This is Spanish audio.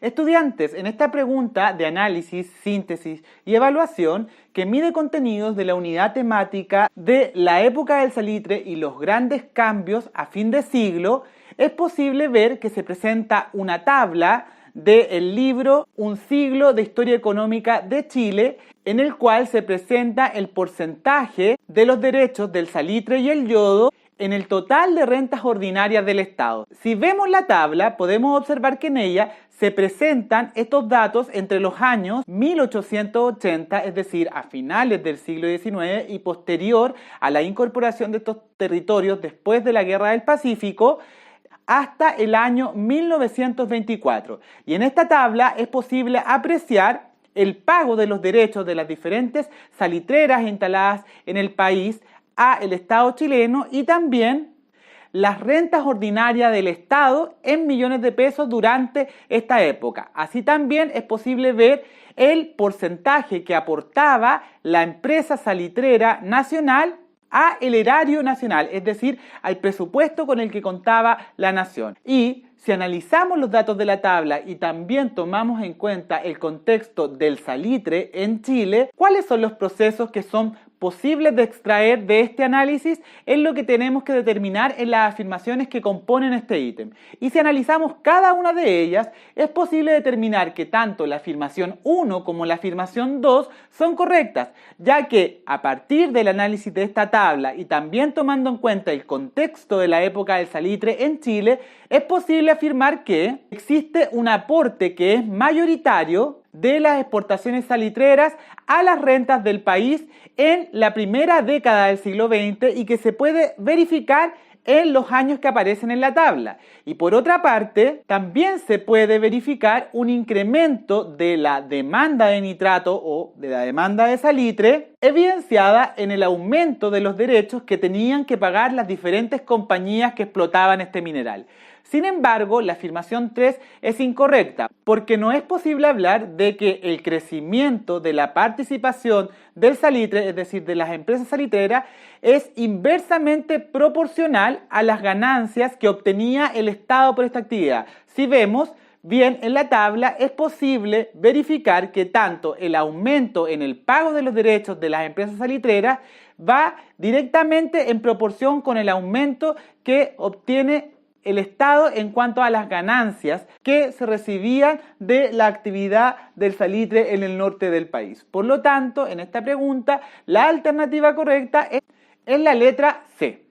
Estudiantes, en esta pregunta de análisis, síntesis y evaluación que mide contenidos de la unidad temática de la época del salitre y los grandes cambios a fin de siglo, es posible ver que se presenta una tabla del libro Un siglo de historia económica de Chile, en el cual se presenta el porcentaje de los derechos del salitre y el yodo en el total de rentas ordinarias del Estado. Si vemos la tabla, podemos observar que en ella se presentan estos datos entre los años 1880, es decir, a finales del siglo XIX y posterior a la incorporación de estos territorios después de la Guerra del Pacífico, hasta el año 1924. Y en esta tabla es posible apreciar el pago de los derechos de las diferentes salitreras instaladas en el país a el Estado chileno y también las rentas ordinarias del Estado en millones de pesos durante esta época. Así también es posible ver el porcentaje que aportaba la empresa salitrera nacional a el erario nacional, es decir, al presupuesto con el que contaba la nación. Y si analizamos los datos de la tabla y también tomamos en cuenta el contexto del salitre en Chile, ¿cuáles son los procesos que son posibles de extraer de este análisis? Es lo que tenemos que determinar en las afirmaciones que componen este ítem. Y si analizamos cada una de ellas, es posible determinar que tanto la afirmación 1 como la afirmación 2 son correctas, ya que a partir del análisis de esta tabla y también tomando en cuenta el contexto de la época del salitre en Chile, es posible afirmar que existe un aporte que es mayoritario de las exportaciones salitreras a las rentas del país en la primera década del siglo XX y que se puede verificar en los años que aparecen en la tabla. Y por otra parte, también se puede verificar un incremento de la demanda de nitrato o de la demanda de salitre, evidenciada en el aumento de los derechos que tenían que pagar las diferentes compañías que explotaban este mineral. Sin embargo, la afirmación 3 es incorrecta, porque no es posible hablar de que el crecimiento de la participación del salitre, es decir, de las empresas salitreras, es inversamente proporcional a las ganancias que obtenía el Estado por esta actividad. Si vemos bien en la tabla, es posible verificar que tanto el aumento en el pago de los derechos de las empresas salitreras va directamente en proporción con el aumento que obtiene el Estado en cuanto a las ganancias que se recibían de la actividad del salitre en el norte del país. Por lo tanto, en esta pregunta, la alternativa correcta es la letra C.